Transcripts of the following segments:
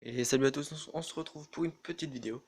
Et salut à tous, on se retrouve pour une petite vidéo.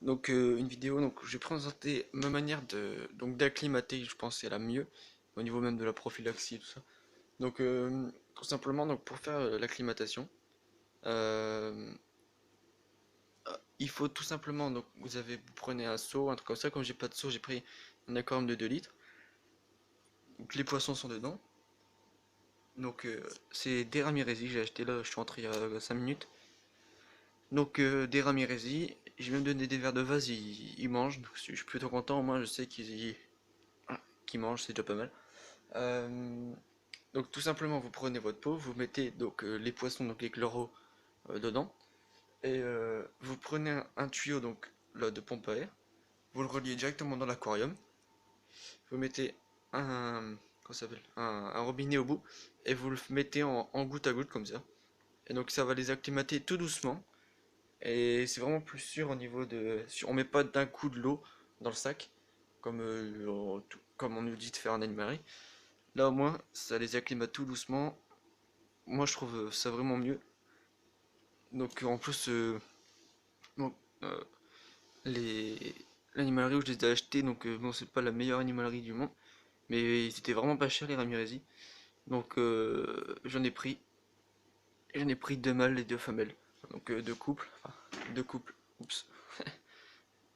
Une vidéo donc je vais présenter ma manière de d'acclimater, je pense c'est la mieux au niveau même de la prophylaxie et tout ça. Tout simplement pour faire l'acclimatation, euh, il faut tout simplement vous prenez un seau, un truc comme ça. Comme j'ai pas de seau, j'ai pris un aquarium de 2 litres. Donc les poissons sont dedans. C'est des Ramirezi, j'ai acheté là, je suis rentré il y a 5 minutes. Des Ramirezi, j'ai même donné des verres de vase, ils mangent, donc je suis plutôt content, au moins je sais qu'ils mangent, c'est déjà pas mal. Euh, donc tout simplement vous prenez votre pot, vous mettez les poissons, donc les chloros dedans, et vous prenez un tuyau donc là, de pompe à air, vous le reliez directement dans l'aquarium, vous mettez comment ça s'appelle, un robinet au bout, et vous le mettez en goutte à goutte comme ça. Et donc ça va les acclimater tout doucement. Et c'est vraiment plus sûr au niveau de. On met pas d'un coup de l'eau dans le sac, comme on nous dit de faire en animalerie. Là au moins, ça les acclimate tout doucement. Moi je trouve ça vraiment mieux. En plus, donc, euh, les l'animalerie où je les ai achetés, bon c'est pas la meilleure animalerie du monde, mais ils étaient vraiment pas chers les Ramirezi. J'en ai pris deux mâles et deux femelles. Deux couples, enfin deux couples. Oups.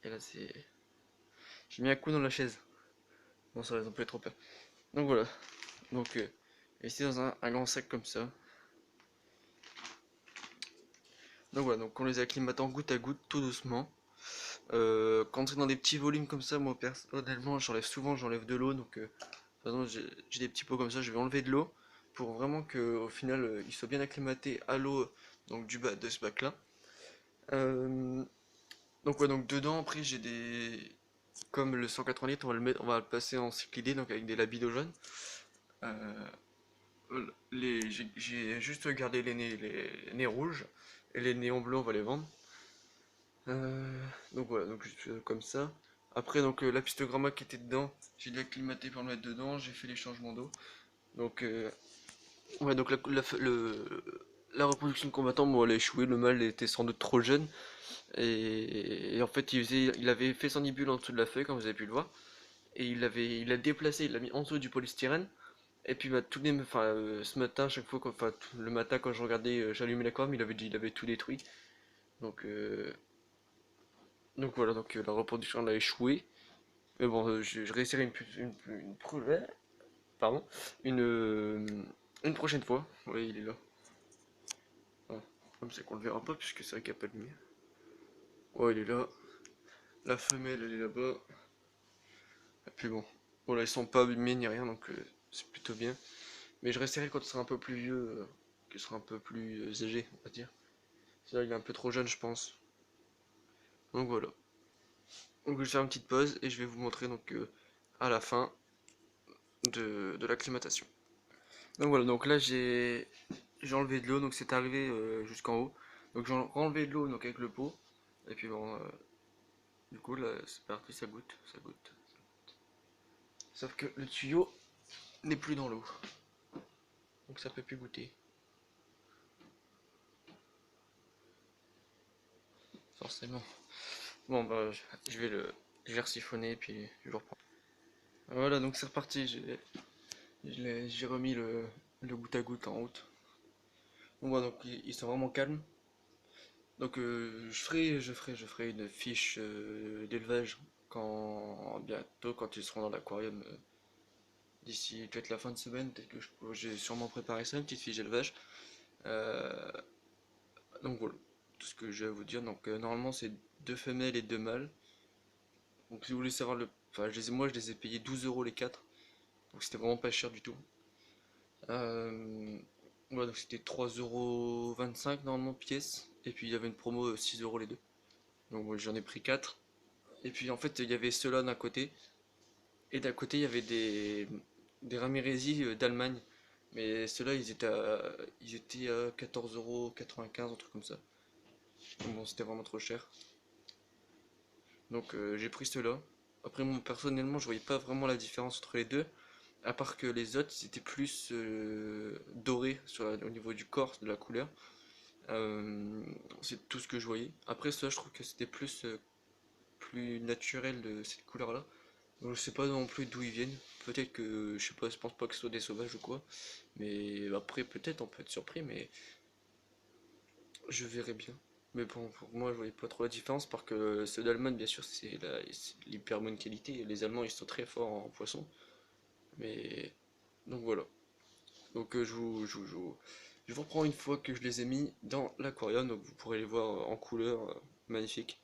Et là c'est. J'ai mis un coup dans la chaise. Bon, ça va, ils ont pas eu trop peur. Donc voilà. Donc, ici dans un grand sac comme ça. Donc voilà, donc on les acclimate en goutte à goutte, tout doucement. Quand c'est dans des petits volumes comme ça, moi personnellement, j'enlève de l'eau. Par exemple, j'ai des petits pots comme ça, je vais enlever de l'eau pour vraiment que au final, ils soient bien acclimatés à l'eau donc du bas de ce bac là. Euh, donc dedans après j'ai des comme le 180 litres, on va le passer en cyclidé donc avec des labidogènes. Euh, j'ai juste gardé les nez rouges et les néons bleus on va les vendre. Donc voilà, donc juste comme ça. Après la pistogramma qui était dedans, j'ai dû acclimater pour le mettre dedans, j'ai fait les changements d'eau. Donc ouais donc la reproduction de combattant bon elle a échoué, le mâle était sans doute trop jeune et en fait il avait fait son nibule en dessous de la feuille comme vous avez pu le voir et il l'a déplacé, il l'a mis en dessous du polystyrène. Et puis bah, ce matin, chaque fois, le matin quand je regardais, j'allumais la com, il avait tout détruit. Donc, euh, voilà, la reproduction elle a échoué. Mais bon, je réessayerai pardon, une, euh, une prochaine fois. Oui, il est là. Bon, comme c'est qu'on le verra pas puisque c'est vrai qu'il n'y a pas de lumière. Ouais, il est là. La femelle elle est là-bas. Et puis bon, voilà, ils sont pas abîmés ni rien c'est plutôt bien. Mais je resterai quand il sera un peu plus vieux, qu'il sera un peu plus âgé, on va dire. C'est là, il est un peu trop jeune, je pense. Donc voilà. Donc je vais faire une petite pause et je vais vous montrer à la fin de l'acclimatation. Donc voilà, donc là j'ai enlevé de l'eau, donc c'est arrivé jusqu'en haut. Donc j'ai enlevé de l'eau donc avec le pot. Et puis bon, du coup là c'est parti, ça goûte, ça goûte. Sauf que le tuyau n'est plus dans l'eau. Donc ça peut plus goûter. Forcément. Bon bah je vais resiphonner et puis je reprends. Voilà donc c'est reparti, j'ai remis le goutte à goutte en route. Bon, bah, donc ils sont vraiment calmes. Je ferai une fiche d'élevage bientôt quand ils seront dans l'aquarium d'ici peut-être la fin de semaine. Peut-être que j'ai sûrement préparé ça, une petite fiche d'élevage. Euh, voilà, tout ce que j'ai à vous dire. Normalement c'est deux femelles et deux mâles. Donc si vous voulez savoir moi je les ai payés 12 euros les quatre. Donc c'était vraiment pas cher du tout. Euh, voilà, donc c'était 3,25 € normalement pièce. Et puis il y avait une promo 6 euros les deux. Donc moi j'en ai pris 4. Et puis en fait il y avait ceux-là d'un côté. Et d'un côté il y avait des Ramirezi d'Allemagne. Mais ceux-là ils étaient à 14,95 €, un truc comme ça. Donc bon c'était vraiment trop cher. J'ai pris ceux-là. Après moi personnellement je voyais pas vraiment la différence entre les deux. À part que les autres c'était plus doré au niveau du corps, de la couleur. C'est tout ce que je voyais. Après ça, je trouve que c'était plus naturel de cette couleur-là. Donc je sais pas non plus d'où ils viennent. Peut-être que, je sais pas, je pense pas que ce soit des sauvages ou quoi. Mais après, peut-être, on peut être surpris, mais je verrai bien. Mais bon, pour moi, je voyais pas trop la différence, parce que ceux d'Allemagne, bien sûr, c'est l'hyper bonne qualité. Les Allemands, ils sont très forts en poisson. Mais, donc voilà. Donc je vous reprends une fois que je les ai mis dans l'aquarium, donc vous pourrez les voir en couleur, magnifique.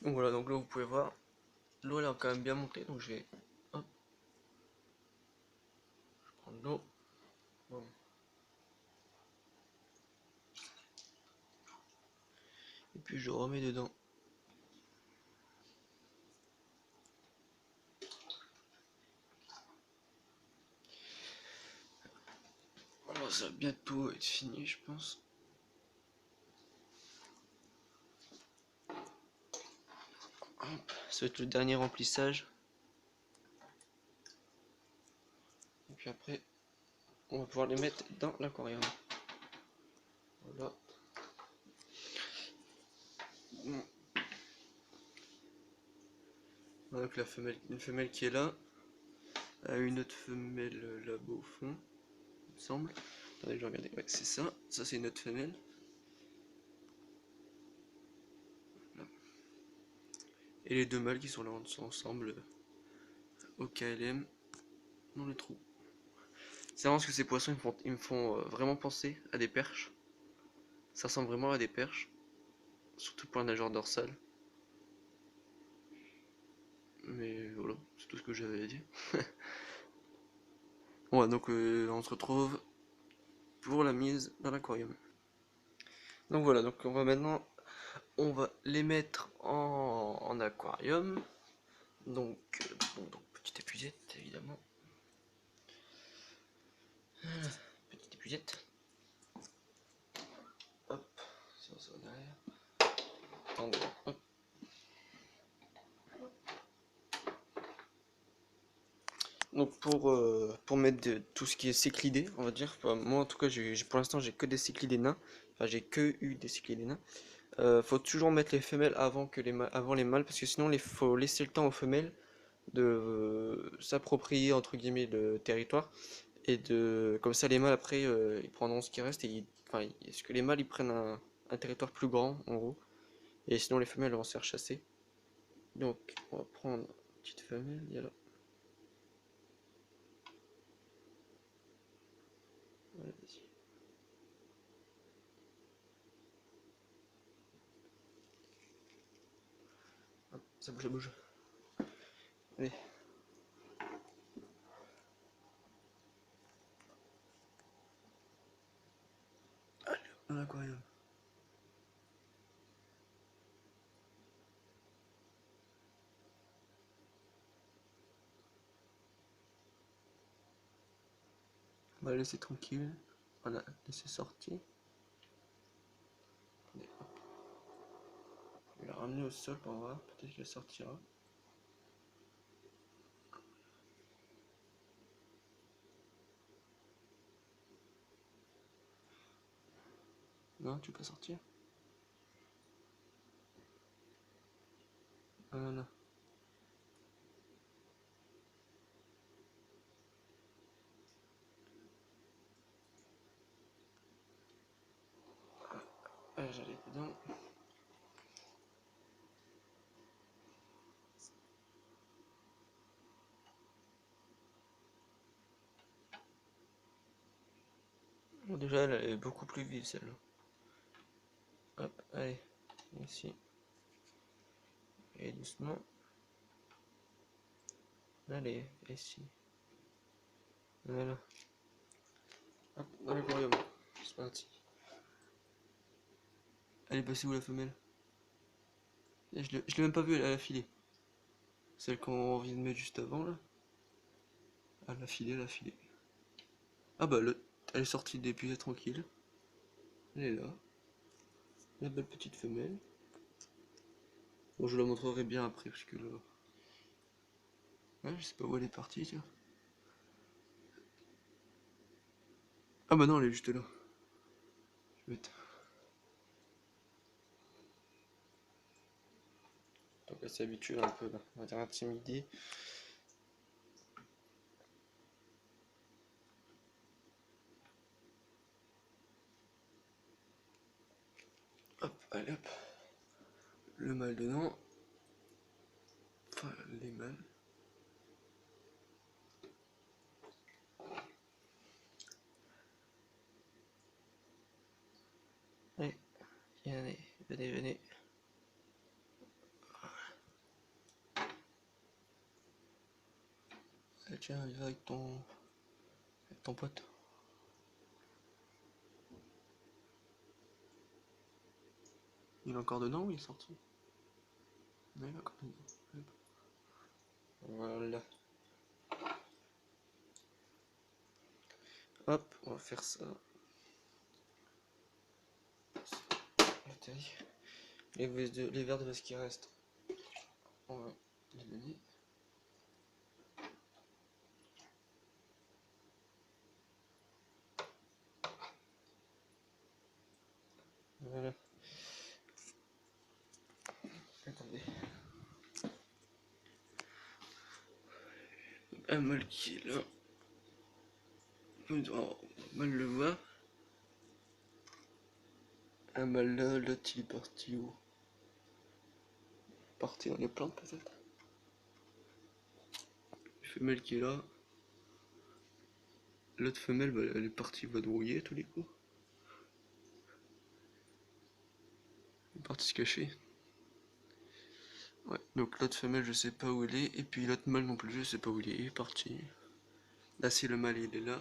Donc voilà, donc là vous pouvez voir, l'eau elle a quand même bien monté, donc je vais, hop, prendre l'eau, bon. Et puis je remets dedans. Alors ça va bientôt être fini, je pense. Hop, ça va être le dernier remplissage. Et puis après, on va pouvoir les mettre dans l'aquarium. Voilà. Bon. Donc la femelle, une femelle qui est là, une autre femelle là-bas au fond, il me semble. Attendez, je vais regarder. Ouais, c'est ça. Ça, c'est une autre femelle. Là. Et les deux mâles qui sont là ensemble au KLM dans le trou. C'est vraiment parce que ces poissons ils me font vraiment penser à des perches. Ça ressemble vraiment à des perches. Surtout pour un nageur dorsal. Mais voilà, c'est tout ce que j'avais à dire. Ouais, donc on se retrouve pour la mise dans l'aquarium. Donc voilà, donc on va maintenant les mettre en aquarium. Donc, bon, donc petite épuisette évidemment. Petite épuisette. Hop, ça va derrière. Attendez, hop. Donc pour mettre tout ce qui est cyclidés, on va dire, enfin, moi en tout cas pour l'instant j'ai que des cyclidés nains, enfin j'ai que eu des cyclidés nains. Faut toujours mettre les femelles avant les mâles, parce que sinon il faut laisser le temps aux femelles de s'approprier entre guillemets le territoire, et comme ça les mâles après ils prendront ce qui reste, est-ce que les mâles ils prennent un territoire plus grand en gros, et sinon les femelles vont se faire chasser. Donc on va prendre une petite femelle, il y a là. Voilà, vas-y. Hop, ça bouge, ça bouge. Allez. Dans l'aquarium. On va la laisser tranquille. Voilà, laisser sortir. Allez, hop. Je vais la ramener au sol pour voir. Peut-être qu'elle sortira. Non, tu peux sortir. Voilà. Ah, j'allais dedans. Bon, déjà, elle est beaucoup plus vive celle-là. Hop, allez, ici. Et doucement. Allez, ici. Voilà. Hop, dans l'aquarium. C'est parti. Elle est passée où la femelle? Je l'ai même pas vue, elle a filé. Celle qu'on vient de mettre juste avant là. Elle a filé, elle a filé. Ah bah, elle est sortie des puits tranquille. Elle est là. La belle petite femelle. Bon, je la montrerai bien après, parce que là... Ouais, je sais pas où elle est partie, tiens. Ah bah non, elle est juste là. Vite. Donc elle s'habitue un peu, on va dire intimidée. Hop, allez hop. Le mâle dedans. Enfin, les mâles. Allez, venez, venez. Allez, tiens, viens avec ton pote. Il est encore dedans ou il est sorti? Non, il est encore dedans. Voilà. Hop, on va faire ça. Les verres de vase qui restent, on va les donner. Voilà. Attendez. Un mâle qui est là. On doit mal le voir. Un mâle là, l'autre il est parti où? Parti dans les plantes peut-être. Une femelle qui est là. L'autre femelle, bah, elle est partie vadrouiller à tous les coups. Elle est partie se cacher. Ouais, donc l'autre femelle je sais pas où elle est. Et puis l'autre mâle non plus je sais pas où il est. Il est parti. Là c'est le mâle, il est là.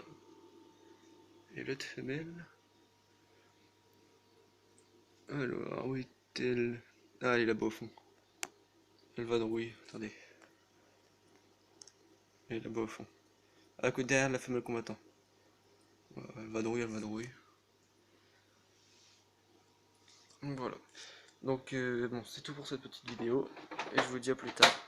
Et l'autre femelle. Alors, où est-elle? Ah, elle est là-bas au fond. Elle vadrouille, attendez. Elle est là-bas au fond. À côté derrière la femelle combattant. Elle vadrouille, elle vadrouille. Voilà. Donc bon, c'est tout pour cette petite vidéo. Et je vous dis à plus tard.